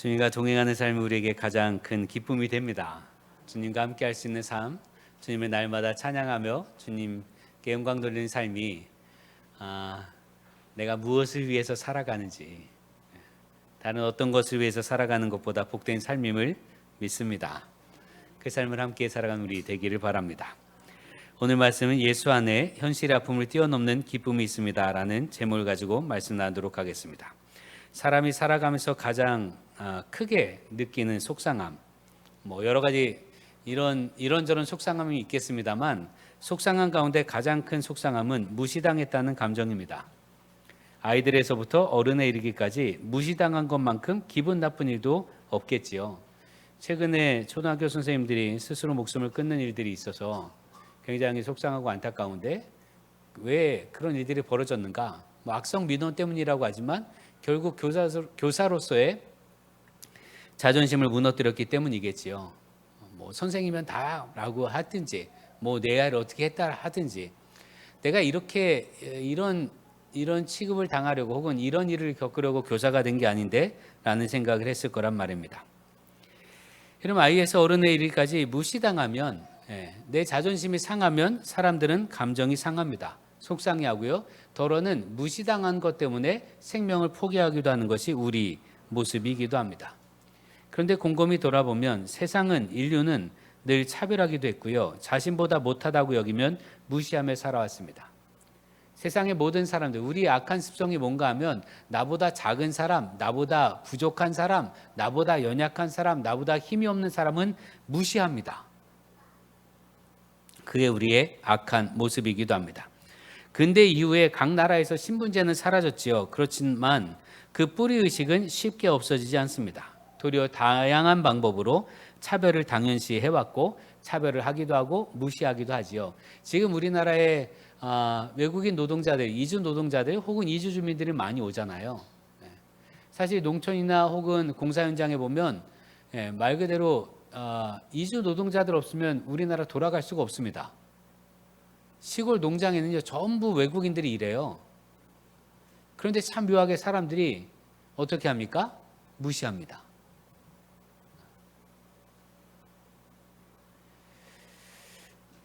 주님과 동행하는 삶이 우리에게 가장 큰 기쁨이 됩니다. 주님과 함께 할 수 있는 삶, 주님을 날마다 찬양하며 주님께 영광 돌리는 삶이 내가 무엇을 위해서 살아가는지, 다른 어떤 것을 위해서 살아가는 것보다 복된 삶임을 믿습니다. 그 삶을 함께 살아가는 우리 되기를 바랍니다. 오늘 말씀은 예수 안에 현실의 아픔을 뛰어넘는 기쁨이 있습니다 라는 제목을 가지고 말씀 나누도록 하겠습니다. 사람이 살아가면서 가장 크게 느끼는 속상함, 여러 가지 이런저런 속상함이 있겠습니다만, 속상함 가운데 가장 큰 속상함은 무시당했다는 감정입니다. 아이들에서부터 어른에 이르기까지 무시당한 것만큼 기분 나쁜 일도 없겠지요. 최근에 초등학교 선생님들이 스스로 목숨을 끊는 일들이 있어서 굉장히 속상하고 안타까운데, 왜 그런 일들이 벌어졌는가? 악성 민원 때문이라고 하지만 결국 교사로서의 자존심을 무너뜨렸기 때문이겠지요. 선생이면 다라고 하든지, 내 아이를 어떻게 했다 하든지, 내가 이렇게 이런 취급을 당하려고 혹은 이런 일을 겪으려고 교사가 된 게 아닌데 라는 생각을 했을 거란 말입니다. 그럼 아이에서 어른의 일까지 무시당하면, 내 자존심이 상하면 사람들은 감정이 상합니다. 속상해하고요. 더러는 무시당한 것 때문에 생명을 포기하기도 하는 것이 우리 모습이기도 합니다. 그런데 곰곰이 돌아보면 세상은, 인류는 늘 차별하기도 했고요. 자신보다 못하다고 여기면 무시하며 살아왔습니다. 세상의 모든 사람들, 우리의 악한 습성이 뭔가 하면 나보다 작은 사람, 나보다 부족한 사람, 나보다 연약한 사람, 나보다 힘이 없는 사람은 무시합니다. 그게 우리의 악한 모습이기도 합니다. 근대 이후에 각 나라에서 신분제는 사라졌지요. 그렇지만 그 뿌리의식은 쉽게 없어지지 않습니다. 도리어 다양한 방법으로 차별을 당연시 해왔고, 차별을 하기도 하고 무시하기도 하지요. 지금 우리나라에 외국인 노동자들, 이주 노동자들 혹은 이주 주민들이 많이 오잖아요. 사실 농촌이나 혹은 공사 현장에 보면 말 그대로 이주 노동자들 없으면 우리나라 돌아갈 수가 없습니다. 시골 농장에는요, 전부 외국인들이 일해요. 그런데 참 묘하게 사람들이 어떻게 합니까? 무시합니다.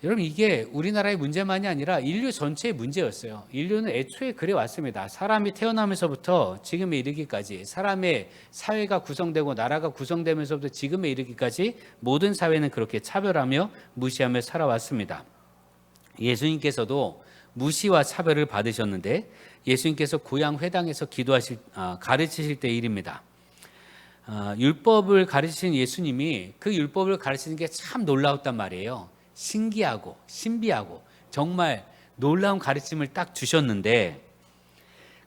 여러분, 이게 우리나라의 문제만이 아니라 인류 전체의 문제였어요. 인류는 애초에 그래 왔습니다. 사람이 태어나면서부터 지금에 이르기까지, 사람의 사회가 구성되고 나라가 구성되면서부터 지금에 이르기까지 모든 사회는 그렇게 차별하며 무시하며 살아왔습니다. 예수님께서도 무시와 차별을 받으셨는데, 예수님께서 고향 회당에서 가르치실 때의 일입니다. 율법을 가르치신 예수님이 그 율법을 가르치는 게 참 놀라웠단 말이에요. 신기하고 신비하고 정말 놀라운 가르침을 딱 주셨는데,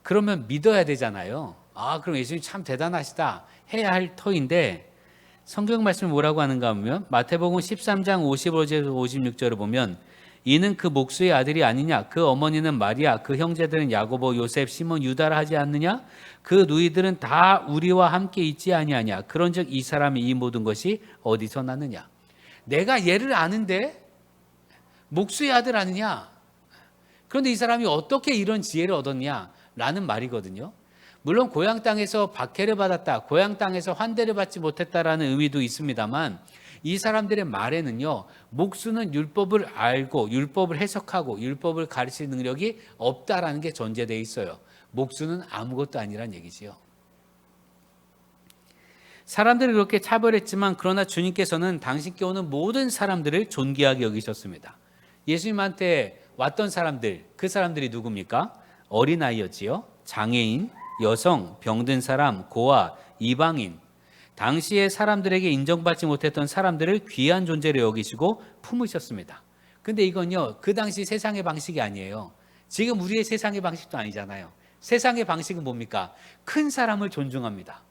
그러면 믿어야 되잖아요. 그럼 예수님 참 대단하시다 해야 할 터인데, 성경 말씀이 뭐라고 하는가 하면 마태복음 13장 55절에서 56절을 보면, 이는 그 목수의 아들이 아니냐? 그 어머니는 마리아, 그 형제들은 야고보, 요셉, 시몬, 유다라 하지 않느냐? 그 누이들은 다 우리와 함께 있지 아니하냐? 그런즉 이 사람이 이 모든 것이 어디서 났느냐? 내가 얘를 아는데 목수의 아들 아니냐? 그런데 이 사람이 어떻게 이런 지혜를 얻었냐? 라는 말이거든요. 물론 고향 땅에서 박해를 받았다, 고향 땅에서 환대를 받지 못했다라는 의미도 있습니다만, 이 사람들의 말에는요, 목수는 율법을 알고 율법을 해석하고 율법을 가르칠 능력이 없다라는 게 전제되어 있어요. 목수는 아무것도 아니란 얘기지요. 사람들이 그렇게 차별했지만, 그러나 주님께서는 당신께 오는 모든 사람들을 존귀하게 여기셨습니다. 예수님한테 왔던 사람들, 그 사람들이 누굽니까? 어린아이였지요. 장애인, 여성, 병든 사람, 고아, 이방인, 당시의 사람들에게 인정받지 못했던 사람들을 귀한 존재로 여기시고 품으셨습니다. 근데 이건요, 그 당시 세상의 방식이 아니에요. 지금 우리의 세상의 방식도 아니잖아요. 세상의 방식은 뭡니까? 큰 사람을 존중합니다.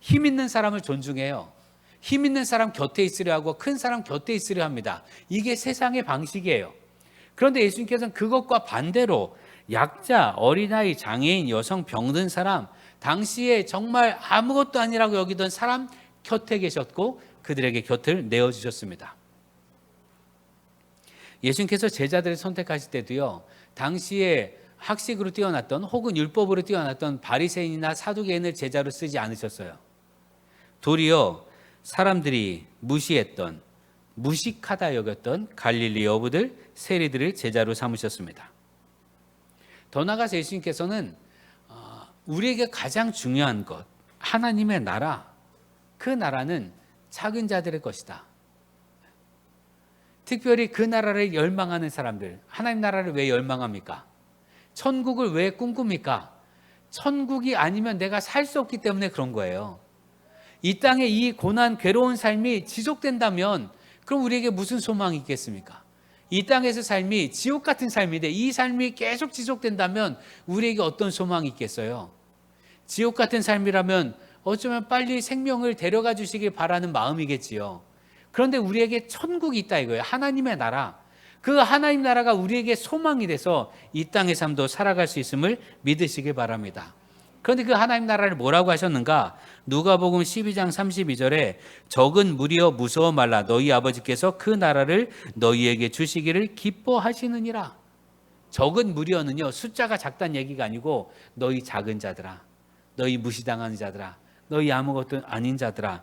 힘 있는 사람을 존중해요. 힘 있는 사람 곁에 있으려 하고 큰 사람 곁에 있으려 합니다. 이게 세상의 방식이에요. 그런데 예수님께서는 그것과 반대로 약자, 어린아이, 장애인, 여성, 병든 사람, 당시에 정말 아무것도 아니라고 여기던 사람 곁에 계셨고, 그들에게 곁을 내어주셨습니다. 예수님께서 제자들을 선택하실 때도요, 당시에 학식으로 뛰어났던 혹은 율법으로 뛰어났던 바리새인이나 사두개인을 제자로 쓰지 않으셨어요. 도리어 사람들이 무시했던, 무식하다 여겼던 갈릴리 어부들, 세리들을 제자로 삼으셨습니다. 더 나아가서 예수님께서는 우리에게 가장 중요한 것, 하나님의 나라, 그 나라는 작은 자들의 것이다. 특별히 그 나라를 열망하는 사람들, 하나님 나라를 왜 열망합니까? 천국을 왜 꿈꿉니까? 천국이 아니면 내가 살 수 없기 때문에 그런 거예요. 이 땅의 이 고난, 괴로운 삶이 지속된다면 그럼 우리에게 무슨 소망이 있겠습니까? 이 땅에서 삶이 지옥 같은 삶인데 이 삶이 계속 지속된다면 우리에게 어떤 소망이 있겠어요? 지옥 같은 삶이라면 어쩌면 빨리 생명을 데려가 주시길 바라는 마음이겠지요. 그런데 우리에게 천국이 있다 이거예요. 하나님의 나라. 그 하나님 나라가 우리에게 소망이 돼서 이 땅의 삶도 살아갈 수 있음을 믿으시길 바랍니다. 그런데 그 하나님 나라를 뭐라고 하셨는가? 누가복음 12장 32절에 적은 무리여 무서워 말라 너희 아버지께서 그 나라를 너희에게 주시기를 기뻐하시느니라. 적은 무리여는요 숫자가 작다는 얘기가 아니고 너희 작은 자들아, 너희 무시당하는 자들아, 너희 아무것도 아닌 자들아,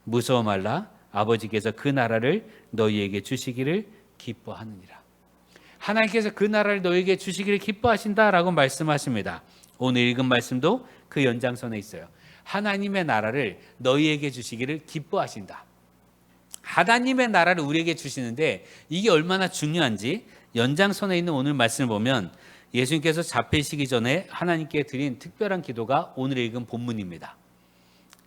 무서워 말라 아버지께서 그 나라를 너희에게 주시기를 기뻐하느니라. 하나님께서 그 나라를 너희에게 주시기를 기뻐하신다라고 말씀하십니다. 오늘 읽은 말씀도 그 연장선에 있어요. 하나님의 나라를 너희에게 주시기를 기뻐하신다. 하나님의 나라를 우리에게 주시는데 이게 얼마나 중요한지 연장선에 있는 오늘 말씀을 보면 예수님께서 잡히시기 전에 하나님께 드린 특별한 기도가 오늘 읽은 본문입니다.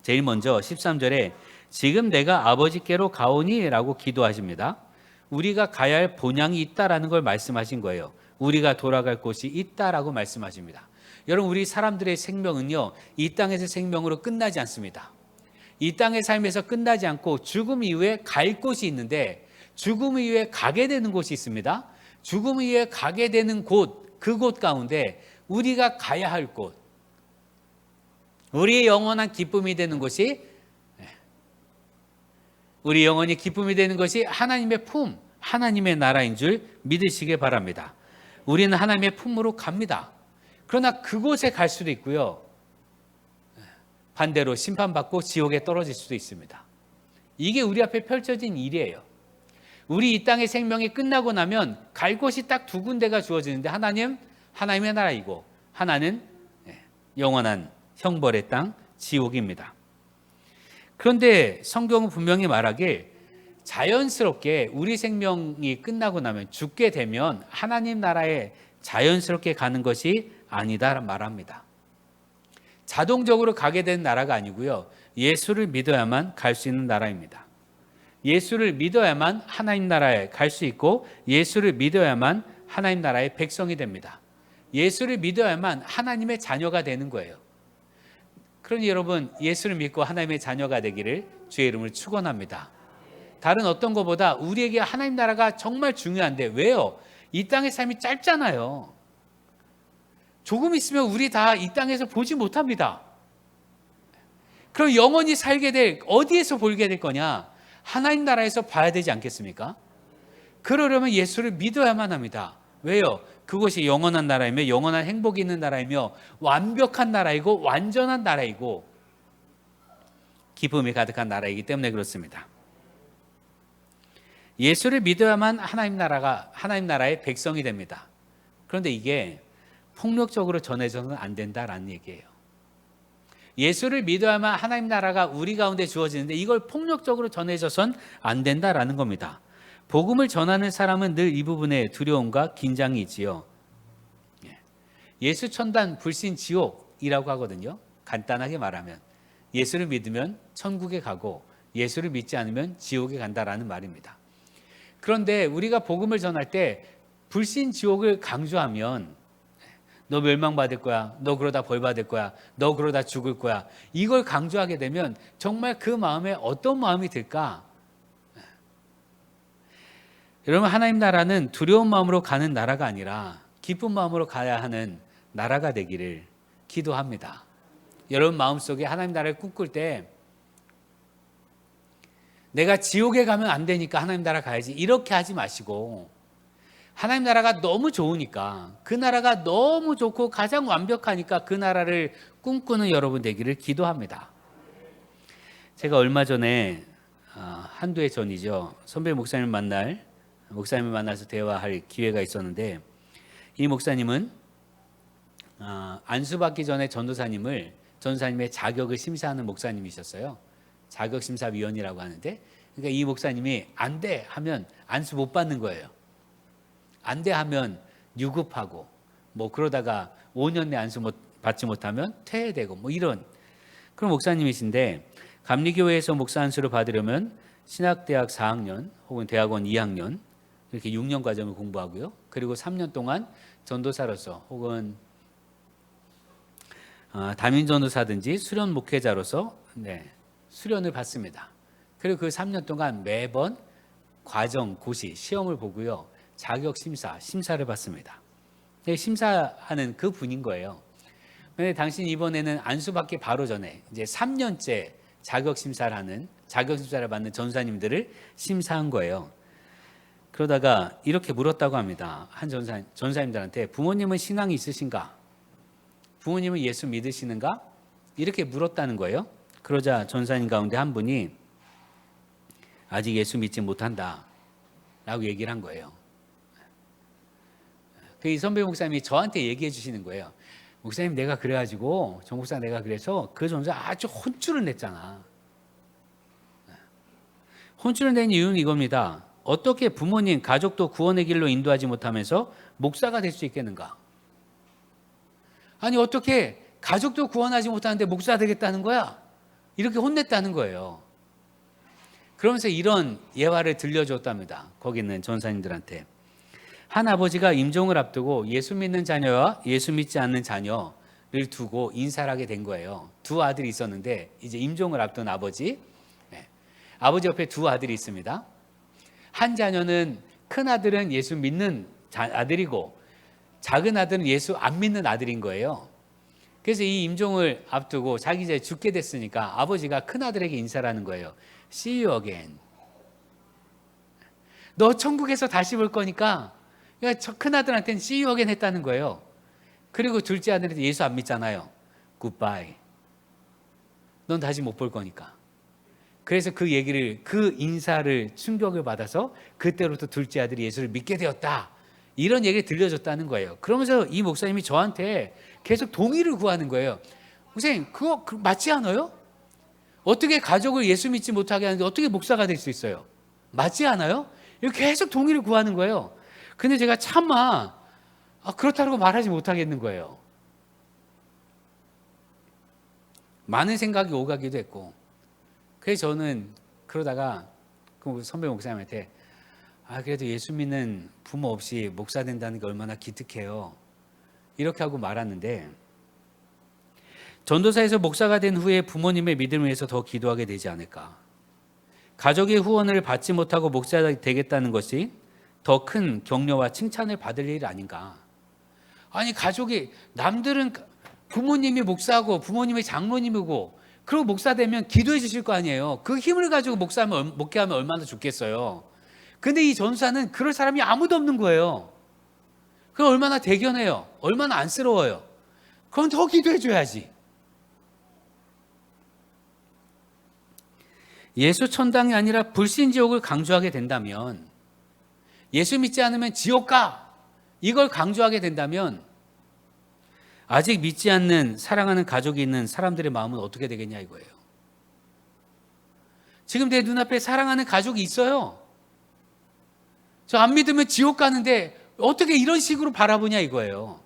제일 먼저 13절에 지금 내가 아버지께로 가오니 라고 기도하십니다. 우리가 가야 할 본향이 있다라는 걸 말씀하신 거예요. 우리가 돌아갈 곳이 있다라고 말씀하십니다. 여러분, 우리 사람들의 생명은요 이 땅에서 생명으로 끝나지 않습니다. 이 땅의 삶에서 끝나지 않고 죽음 이후에 갈 곳이 있는데 죽음 이후에 가게 되는 곳이 있습니다. 죽음 이후에 가게 되는 곳, 그곳 가운데 우리가 가야 할 곳, 우리의 영원한 기쁨이 되는 곳이, 우리 영혼이 기쁨이 되는 것이 하나님의 품, 하나님의 나라인 줄 믿으시기 바랍니다. 우리는 하나님의 품으로 갑니다. 그러나 그곳에 갈 수도 있고요, 반대로 심판받고 지옥에 떨어질 수도 있습니다. 이게 우리 앞에 펼쳐진 일이에요. 우리 이 땅의 생명이 끝나고 나면 갈 곳이 딱 두 군데가 주어지는데 하나님, 하나님의 나라이고 하나는 영원한 형벌의 땅, 지옥입니다. 그런데 성경은 분명히 말하길 자연스럽게 우리 생명이 끝나고 나면, 죽게 되면 하나님 나라에 자연스럽게 가는 것이 아니다 말합니다. 자동적으로 가게 되는 나라가 아니고요, 예수를 믿어야만 갈 수 있는 나라입니다. 예수를 믿어야만 하나님 나라에 갈 수 있고 예수를 믿어야만 하나님 나라의 백성이 됩니다. 예수를 믿어야만 하나님의 자녀가 되는 거예요. 그러니 여러분, 예수를 믿고 하나님의 자녀가 되기를 주의 이름으로 축원합니다. 다른 어떤 것보다 우리에게 하나님 나라가 정말 중요한데, 왜요? 이 땅의 삶이 짧잖아요. 조금 있으면 우리 다 이 땅에서 보지 못합니다. 그럼 영원히 살게 될, 어디에서 보게 될 거냐? 하나님 나라에서 봐야 되지 않겠습니까? 그러려면 예수를 믿어야만 합니다. 왜요? 그것이 영원한 나라이며 영원한 행복이 있는 나라이며 완벽한 나라이고 완전한 나라이고 기쁨이 가득한 나라이기 때문에 그렇습니다. 예수를 믿어야만 하나님 나라의 백성이 됩니다. 그런데 이게 폭력적으로 전해져서는 안 된다라는 얘기예요. 예수를 믿어야만 하나님 나라가 우리 가운데 주어지는데 이걸 폭력적으로 전해져선 안 된다라는 겁니다. 복음을 전하는 사람은 늘 이 부분에 두려움과 긴장이 있지요. 예수 천단 불신 지옥이라고 하거든요. 간단하게 말하면 예수를 믿으면 천국에 가고 예수를 믿지 않으면 지옥에 간다라는 말입니다. 그런데 우리가 복음을 전할 때 불신 지옥을 강조하면 너 멸망받을 거야, 너 그러다 벌 받을 거야, 너 그러다 죽을 거야, 이걸 강조하게 되면 정말 그 마음에 어떤 마음이 들까? 여러분, 하나님 나라는 두려운 마음으로 가는 나라가 아니라 기쁜 마음으로 가야 하는 나라가 되기를 기도합니다. 여러분 마음속에 하나님 나라를 꿈꿀 때 내가 지옥에 가면 안 되니까 하나님 나라 가야지, 이렇게 하지 마시고, 하나님 나라가 너무 좋으니까, 그 나라가 너무 좋고 가장 완벽하니까 그 나라를 꿈꾸는 여러분 되기를 기도합니다. 제가 얼마 전에 한두 해 전이죠. 선배 목사님을 만나서 대화할 기회가 있었는데, 이 목사님은 안수받기 전에 전도사님의 자격을 심사하는 목사님이셨어요. 자격심사위원이라고 하는데, 그러니까 이 목사님이 안 돼 하면 안수 못 받는 거예요. 안 돼 하면 유급하고 뭐 그러다가 5년 내 안수 받지 못하면 퇴회되고 뭐 이런 그런 목사님이신데, 감리교회에서 목사 안수를 받으려면 신학대학 4학년 혹은 대학원 2학년 이렇게 6년 과정을 공부하고요. 그리고 3년 동안 전도사로서 혹은 담임 전도사든지 수련 목회자로서 수련을 받습니다. 그리고 그 3년 동안 매번 과정, 고시, 시험을 보고요. 자격 심사를 받습니다. 심사하는 그 분인 거예요. 근데 당신 이번에는 안수받기 바로 전에 이제 3년째 자격 심사를 받는 전사님들을 심사한 거예요. 그러다가 이렇게 물었다고 합니다. 한 전사님들한테 부모님은 신앙이 있으신가? 부모님은 예수 믿으시는가? 이렇게 물었다는 거예요. 그러자 전사님 가운데 한 분이 아직 예수 믿지 못한다 라고 얘기를 한 거예요. 그 이 선배 목사님이 저한테 얘기해 주시는 거예요. 목사님 내가 그래가지고 정 목사 내가 그래서 그 전사 아주 혼쭐을 냈잖아. 혼쭐을 낸 이유는 이겁니다. 어떻게 부모님, 가족도 구원의 길로 인도하지 못하면서 목사가 될 수 있겠는가? 아니 어떻게 가족도 구원하지 못하는데 목사 되겠다는 거야? 이렇게 혼냈다는 거예요. 그러면서 이런 예화를 들려줬답니다. 거기 있는 전사님들한테. 한 아버지가 임종을 앞두고 예수 믿는 자녀와 예수 믿지 않는 자녀를 두고 인사를 하게 된 거예요. 두 아들이 있었는데 이제 임종을 앞둔 아버지 옆에 두 아들이 있습니다. 한 자녀는 큰 아들은 예수 믿는 아들이고 작은 아들은 예수 안 믿는 아들인 거예요. 그래서 이 임종을 앞두고 자기 이제 죽게 됐으니까 아버지가 큰 아들에게 인사를 하는 거예요. See you again. 너 천국에서 다시 볼 거니까 그러니까 큰 아들한테는 See you again 했다는 거예요. 그리고 둘째 아들한테 예수 안 믿잖아요. Goodbye. 넌 다시 못 볼 거니까. 그래서 그 인사를 충격을 받아서 그때부터 둘째 아들이 예수를 믿게 되었다. 이런 얘기를 들려줬다는 거예요. 그러면서 이 목사님이 저한테 계속 동의를 구하는 거예요. 선생님, 그거 맞지 않아요? 어떻게 가족을 예수 믿지 못하게 하는데 어떻게 목사가 될 수 있어요? 맞지 않아요? 이렇게 계속 동의를 구하는 거예요. 근데 제가 차마 그렇다고 말하지 못하겠는 거예요. 많은 생각이 오가기도 했고, 그래서 저는 그러다가 그 선배 목사님한테 그래도 예수 믿는 부모 없이 목사 된다는 게 얼마나 기특해요. 이렇게 하고 말았는데, 전도사에서 목사가 된 후에 부모님의 믿음을 위해서 더 기도하게 되지 않을까. 가족의 후원을 받지 못하고 목사가 되겠다는 것이 더 큰 격려와 칭찬을 받을 일 아닌가. 아니 가족이 남들은 부모님이 목사고 부모님이 장로님이고 그리고 목사 되면 기도해 주실 거 아니에요. 그 힘을 가지고 목회하면 얼마나 좋겠어요. 근데 이 전사는 그럴 사람이 아무도 없는 거예요. 그럼 얼마나 대견해요. 얼마나 안쓰러워요. 그건 더 기도해 줘야지. 예수 천당이 아니라 불신지옥을 강조하게 된다면, 예수 믿지 않으면 지옥 가! 이걸 강조하게 된다면 아직 믿지 않는 사랑하는 가족이 있는 사람들의 마음은 어떻게 되겠냐 이거예요. 지금 내 눈앞에 사랑하는 가족이 있어요. 저 안 믿으면 지옥 가는데 어떻게 이런 식으로 바라보냐 이거예요.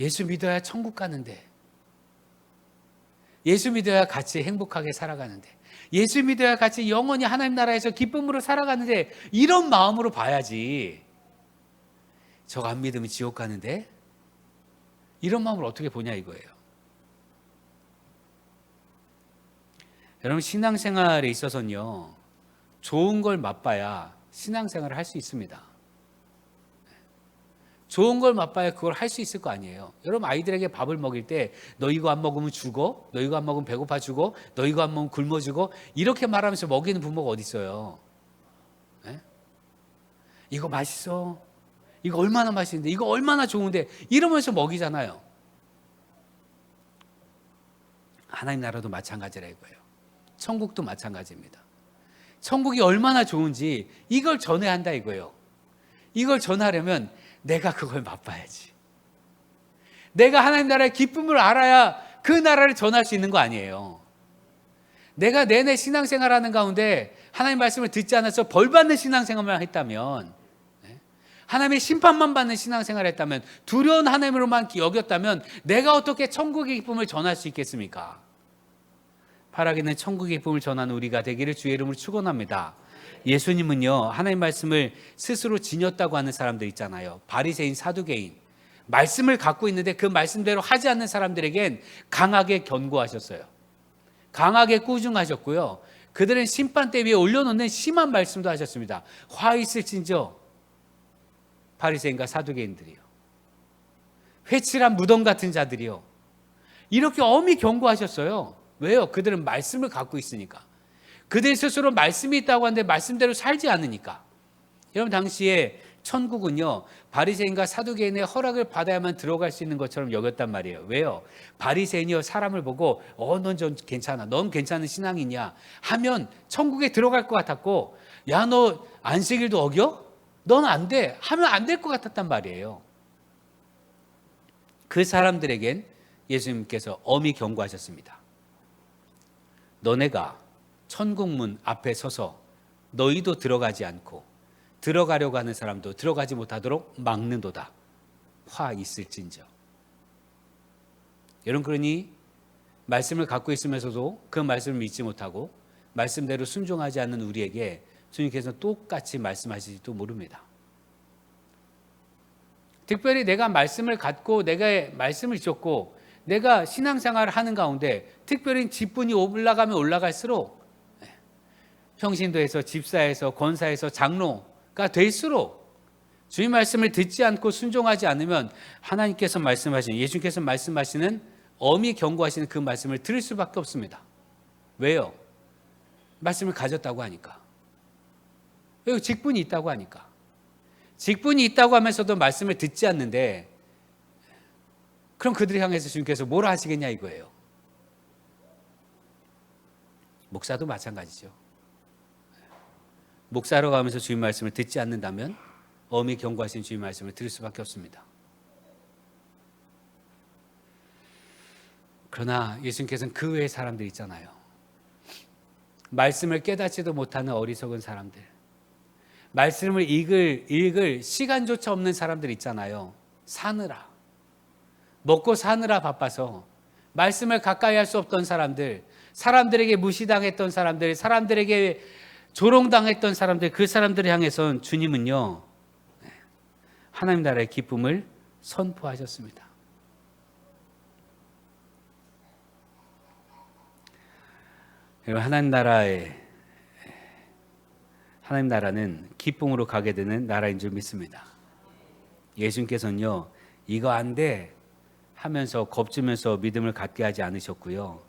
예수 믿어야 천국 가는데, 예수 믿어야 같이 행복하게 살아가는데, 예수 믿어야 같이 영원히 하나님 나라에서 기쁨으로 살아가는데, 이런 마음으로 봐야지. 저거 안 믿으면 지옥 가는데 이런 마음을 어떻게 보냐 이거예요. 여러분, 신앙생활에 있어서는요, 좋은 걸 맛봐야 신앙생활을 할 수 있습니다. 좋은 걸 맛봐야 그걸 할 수 있을 거 아니에요. 여러분, 아이들에게 밥을 먹일 때 너 이거 안 먹으면 죽어, 너 이거 안 먹으면 배고파 죽어, 너 이거 안 먹으면 굶어 죽어, 이렇게 말하면서 먹이는 부모가 어디 있어요? 네? 이거 맛있어, 이거 얼마나 맛있는데, 이거 얼마나 좋은데, 이러면서 먹이잖아요. 하나님 나라도 마찬가지라 이거예요. 천국도 마찬가지입니다. 천국이 얼마나 좋은지 이걸 전해야 한다 이거예요. 이걸 전하려면 내가 그걸 맛봐야지. 내가 하나님 나라의 기쁨을 알아야 그 나라를 전할 수 있는 거 아니에요. 내가 내내 신앙생활하는 가운데 하나님 말씀을 듣지 않아서 벌받는 신앙생활만 했다면, 하나님의 심판만 받는 신앙생활을 했다면, 두려운 하나님으로만 여겼다면 내가 어떻게 천국의 기쁨을 전할 수 있겠습니까? 바라기는 천국의 기쁨을 전하는 우리가 되기를 주의 이름으로 축원합니다. 예수님은요, 하나님 말씀을 스스로 지녔다고 하는 사람들 있잖아요. 바리새인, 사두개인. 말씀을 갖고 있는데 그 말씀대로 하지 않는 사람들에겐 강하게 견고하셨어요. 강하게 꾸중하셨고요. 그들은 심판대 위에 올려놓는 심한 말씀도 하셨습니다. 화 있을진저 바리새인과 사두개인들이요, 회칠한 무덤 같은 자들이요, 이렇게 엄히 경고하셨어요. 왜요? 그들은 말씀을 갖고 있으니까. 그들 스스로 말씀이 있다고 하는데 말씀대로 살지 않으니까. 여러분, 당시에 천국은요, 바리새인과 사두개인의 허락을 받아야만 들어갈 수 있는 것처럼 여겼단 말이에요. 왜요? 바리새인이요, 사람을 보고 넌 좀 괜찮아, 넌 괜찮은 신앙이냐 하면 천국에 들어갈 것 같았고, 야, 너 안식일도 어겨? 넌 안 돼 하면 안 될 것 같았단 말이에요. 그 사람들에겐 예수님께서 엄히 경고하셨습니다. 너네가 천국문 앞에 서서 너희도 들어가지 않고 들어가려고 하는 사람도 들어가지 못하도록 막는도다. 화 있을진저. 여러분, 그러니 말씀을 갖고 있으면서도 그 말씀을 믿지 못하고 말씀대로 순종하지 않는 우리에게 주님께서는 똑같이 말씀하실지도 모릅니다. 특별히 내가 말씀을 갖고 내가 말씀을 잊었고 내가 신앙생활을 하는 가운데 특별히 직분이 올라가면 올라갈수록 평신도에서 집사에서 권사에서 장로가 될수록 주님 말씀을 듣지 않고 순종하지 않으면 하나님께서 말씀하시는, 예수님께서 말씀하시는 엄히 경고하시는 그 말씀을 들을 수밖에 없습니다. 왜요? 말씀을 가졌다고 하니까. 왜요? 직분이 있다고 하니까. 직분이 있다고 하면서도 말씀을 듣지 않는데 그럼 그들을 향해서 주님께서 뭐라 하시겠냐 이거예요. 목사도 마찬가지죠. 목사로 가면서 주님 말씀을 듣지 않는다면 엄히 경고하신 주님 말씀을 들을 수밖에 없습니다. 그러나 예수님께서는 그 외의 사람들 있잖아요. 말씀을 깨닫지도 못하는 어리석은 사람들, 말씀을 읽을 시간조차 없는 사람들 있잖아요. 사느라, 먹고 사느라 바빠서 말씀을 가까이 할 수 없던 사람들, 사람들에게 무시당했던 사람들, 사람들에게 조롱당했던 사람들, 그 사람들을 향해서는 주님은요, 하나님 나라의 기쁨을 선포하셨습니다. 하나님 나라는 기쁨으로 가게 되는 나라인 줄 믿습니다. 예수님께서는요, 이거 안 돼 하면서 겁주면서 믿음을 갖게 하지 않으셨고요.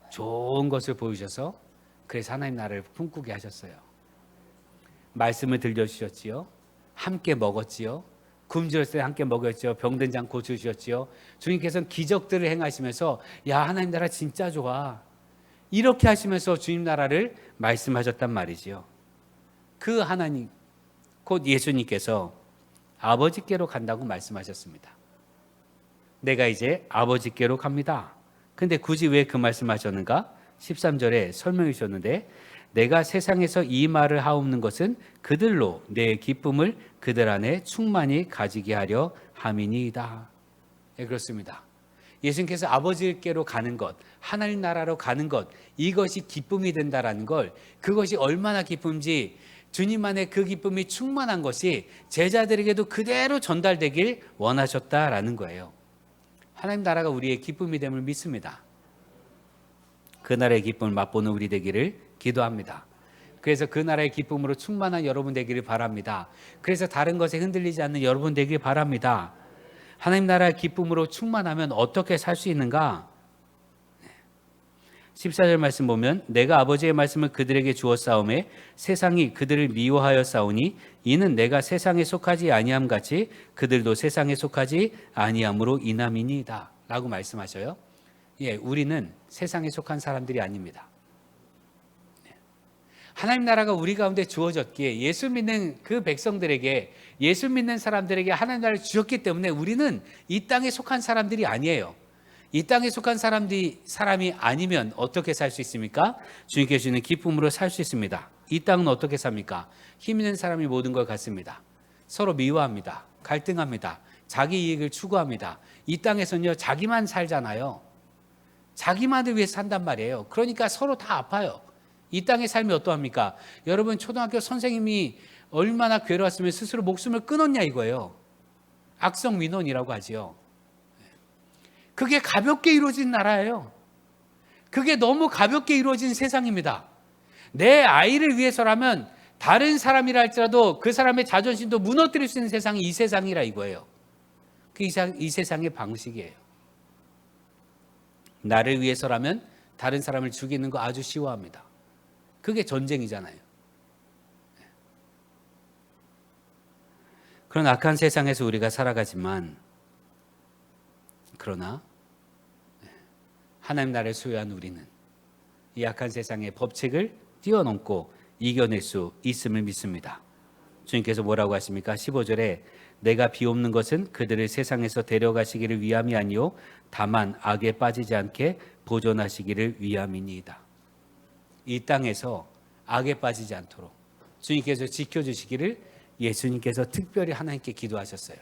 좋은 것을 보이셔서 그래서 하나님 나라를 꿈꾸게 하셨어요. 말씀을 들려주셨지요. 함께 먹었지요. 굶주렸을 때 함께 먹였지요. 병든 자 고쳐주셨지요. 주님께서는 기적들을 행하시면서 야, 하나님 나라 진짜 좋아, 이렇게 하시면서 주님 나라를 말씀하셨단 말이지요. 그 하나님, 곧 예수님께서 아버지께로 간다고 말씀하셨습니다. 내가 이제 아버지께로 갑니다. 근데 굳이 왜 그 말씀하셨는가? 13절에 설명해 주셨는데, 내가 세상에서 이 말을 하옵는 것은 그들로 내 기쁨을 그들 안에 충만히 가지게 하려 함이니이다. 네, 그렇습니다. 예수님께서 아버지께로 가는 것, 하나님 나라로 가는 것, 이것이 기쁨이 된다라는 걸, 그것이 얼마나 기쁨인지 주님 안에 그 기쁨이 충만한 것이 제자들에게도 그대로 전달되길 원하셨다라는 거예요. 하나님 나라가 우리의 기쁨이 됨을 믿습니다. 그 나라의 기쁨을 맛보는 우리 되기를 기도합니다. 그래서 그 나라의 기쁨으로 충만한 여러분 되기를 바랍니다. 그래서 다른 것에 흔들리지 않는 여러분 되기를 바랍니다. 하나님 나라의 기쁨으로 충만하면 어떻게 살 수 있는가? 14절 말씀 보면, 내가 아버지의 말씀을 그들에게 주었사오매 세상이 그들을 미워하여 싸우니 이는 내가 세상에 속하지 아니함 같이 그들도 세상에 속하지 아니함으로 인함이니이다 라고 말씀하셔요. 우리는 세상에 속한 사람들이 아닙니다. 하나님 나라가 우리 가운데 주어졌기에 예수 믿는 그 백성들에게, 예수 믿는 사람들에게 하나님 나라를 주셨기 때문에 우리는 이 땅에 속한 사람들이 아니에요. 이 땅에 속한 사람이 아니면 어떻게 살 수 있습니까? 주님께 주시는 기쁨으로 살 수 있습니다. 이 땅은 어떻게 삽니까? 힘 있는 사람이 모든 걸 갖습니다. 서로 미워합니다. 갈등합니다. 자기 이익을 추구합니다. 이 땅에서는요, 자기만 살잖아요. 자기만을 위해서 산단 말이에요. 그러니까 서로 다 아파요. 이 땅의 삶이 어떠합니까? 여러분, 초등학교 선생님이 얼마나 괴로웠으면 스스로 목숨을 끊었냐 이거예요. 악성 민원이라고 하지요. 그게 가볍게 이루어진 나라예요. 그게 너무 가볍게 이루어진 세상입니다. 내 아이를 위해서라면 다른 사람이라 할지라도 그 사람의 자존심도 무너뜨릴 수 있는 세상이 이 세상이라 이거예요. 그 이 세상의 방식이에요. 나를 위해서라면 다른 사람을 죽이는 거 아주 쉬워합니다. 그게 전쟁이잖아요. 그런 악한 세상에서 우리가 살아가지만, 그러나 하나님 나라를 소유한 우리는 이 악한 세상의 법칙을 뛰어넘고 이겨낼 수 있음을 믿습니다. 주님께서 뭐라고 하십니까? 15절에 내가 비옵는 것은 그들을 세상에서 데려가시기를 위함이 아니요 다만 악에 빠지지 않게 보존하시기를 위함이니이다. 이 땅에서 악에 빠지지 않도록 주님께서 지켜주시기를 예수님께서 특별히 하나님께 기도하셨어요.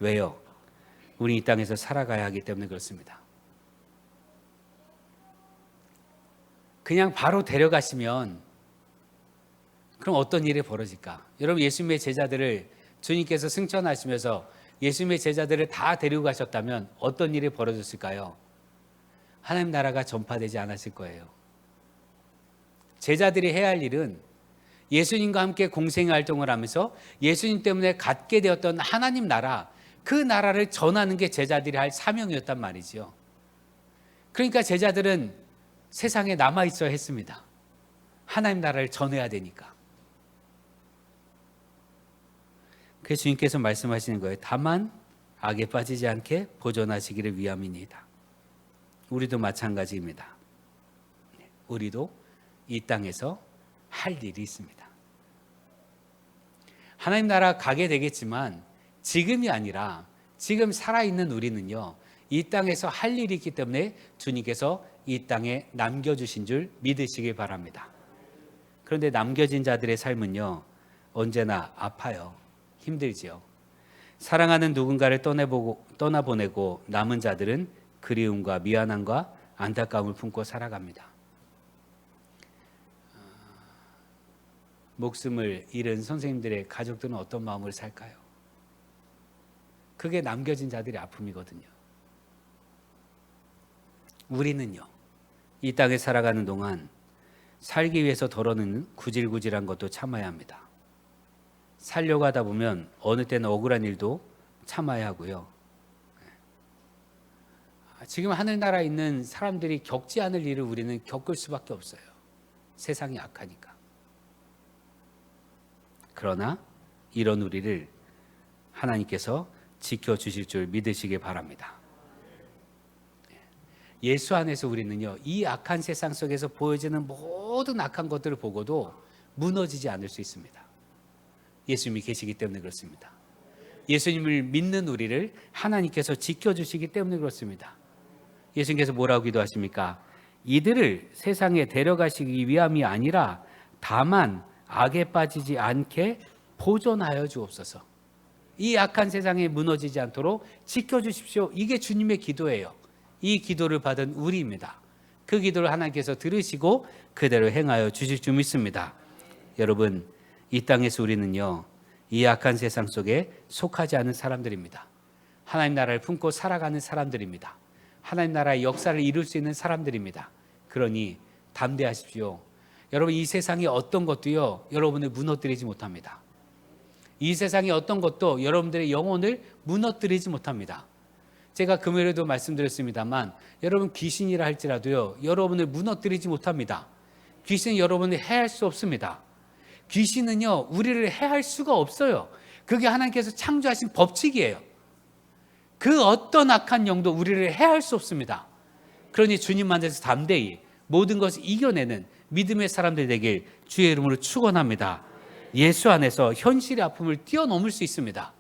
왜요? 우리 이 땅에서 살아가야 하기 때문에 그렇습니다. 그냥 바로 데려가시면 그럼 어떤 일이 벌어질까? 여러분, 예수님의 제자들을 주님께서 승천하시면서 예수님의 제자들을 다 데리고 가셨다면 어떤 일이 벌어졌을까요? 하나님 나라가 전파되지 않았을 거예요. 제자들이 해야 할 일은 예수님과 함께 공생활동을 하면서 예수님 때문에 갖게 되었던 하나님 나라, 그 나라를 전하는 게 제자들이 할 사명이었단 말이죠. 그러니까 제자들은 세상에 남아있어야 했습니다. 하나님 나라를 전해야 되니까. 그래서 주님께서 말씀하시는 거예요. 다만 악에 빠지지 않게 보존하시기를 위함이니이다. 우리도 마찬가지입니다. 우리도 이 땅에서 할 일이 있습니다. 하나님 나라 가게 되겠지만 지금이 아니라 지금 살아있는 우리는요, 이 땅에서 할 일이 있기 때문에 주님께서 이 땅에 남겨주신 줄 믿으시길 바랍니다. 그런데 남겨진 자들의 삶은요, 언제나 아파요. 힘들지요. 사랑하는 누군가를 떠나보내고 남은 자들은 그리움과 미안함과 안타까움을 품고 살아갑니다. 목숨을 잃은 선생님들의 가족들은 어떤 마음으로 살까요? 그게 남겨진 자들의 아픔이거든요. 우리는요, 이 땅에 살아가는 동안 살기 위해서 덜어내는 구질구질한 것도 참아야 합니다. 살려고 하다 보면 어느 때는 억울한 일도 참아야 하고요. 지금 하늘나라에 있는 사람들이 겪지 않을 일을 우리는 겪을 수밖에 없어요. 세상이 악하니까. 그러나 이런 우리를 하나님께서 지켜주실 줄 믿으시기 바랍니다. 예수 안에서 우리는요, 이 악한 세상 속에서 보여지는 모든 악한 것들을 보고도 무너지지 않을 수 있습니다. 예수님이 계시기 때문에 그렇습니다. 예수님을 믿는 우리를 하나님께서 지켜주시기 때문에 그렇습니다. 예수님께서 뭐라고 기도하십니까? 이들을 세상에 데려가시기 위함이 아니라 다만 악에 빠지지 않게 보존하여 주옵소서. 이 악한 세상에 무너지지 않도록 지켜주십시오. 이게 주님의 기도예요. 이 기도를 받은 우리입니다. 그 기도를 하나님께서 들으시고 그대로 행하여 주실 줄 믿습니다. 여러분, 이 땅에서 우리는요, 이 악한 세상 속에 속하지 않은 사람들입니다. 하나님 나라를 품고 살아가는 사람들입니다. 하나님 나라의 역사를 이룰 수 있는 사람들입니다. 그러니 담대하십시오. 여러분, 이 세상의 어떤 것도요, 여러분을 무너뜨리지 못합니다. 이 세상의 어떤 것도 여러분들의 영혼을 무너뜨리지 못합니다. 제가 금요일에도 말씀드렸습니다만, 여러분 귀신이라 할지라도요, 여러분을 무너뜨리지 못합니다. 귀신은 여러분을 해할 수 없습니다. 귀신은요, 우리를 해할 수가 없어요. 그게 하나님께서 창조하신 법칙이에요. 그 어떤 악한 영도 우리를 해할 수 없습니다. 그러니 주님 안에서 담대히 모든 것을 이겨내는 믿음의 사람들 되길 주의 이름으로 축원합니다. 예수 안에서 현실의 아픔을 뛰어넘을 수 있습니다.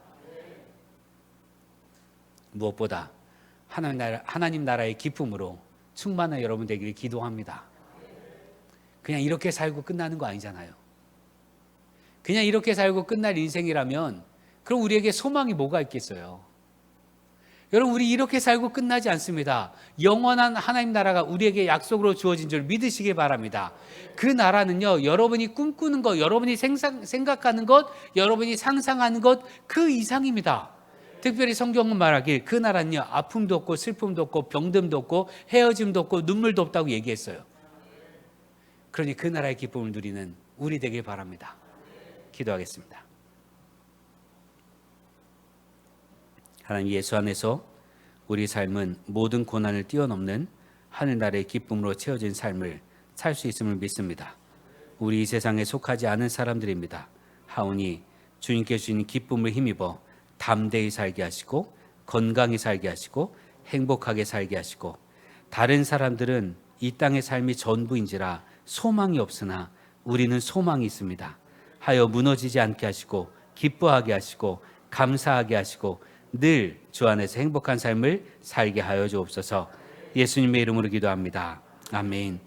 무엇보다 하나님 나라의 기쁨으로 충만한 여러분 되기를 기도합니다. 그냥 이렇게 살고 끝나는 거 아니잖아요. 그냥 이렇게 살고 끝날 인생이라면 그럼 우리에게 소망이 뭐가 있겠어요? 여러분, 우리 이렇게 살고 끝나지 않습니다. 영원한 하나님 나라가 우리에게 약속으로 주어진 줄 믿으시기 바랍니다. 그 나라는요, 여러분이 꿈꾸는 것, 여러분이 생각하는 것, 여러분이 상상하는 것 그 이상입니다. 특별히 성경은 말하길 그 나라는요, 아픔도 없고 슬픔도 없고 병듦도 없고 헤어짐도 없고 눈물도 없다고 얘기했어요. 그러니 그 나라의 기쁨을 누리는 우리 되길 바랍니다. 기도하겠습니다. 하나님, 예수 안에서 우리 삶은 모든 고난을 뛰어넘는 하늘나라의 기쁨으로 채워진 삶을 살 수 있음을 믿습니다. 우리 이 세상에 속하지 않은 사람들입니다. 하오니 주님께 주신 기쁨을 힘입어 담대히 살게 하시고 건강히 살게 하시고 행복하게 살게 하시고, 다른 사람들은 이 땅의 삶이 전부인지라 소망이 없으나 우리는 소망이 있습니다. 하여 무너지지 않게 하시고 기뻐하게 하시고 감사하게 하시고 늘 주 안에서 행복한 삶을 살게 하여 주옵소서. 예수님의 이름으로 기도합니다. 아멘.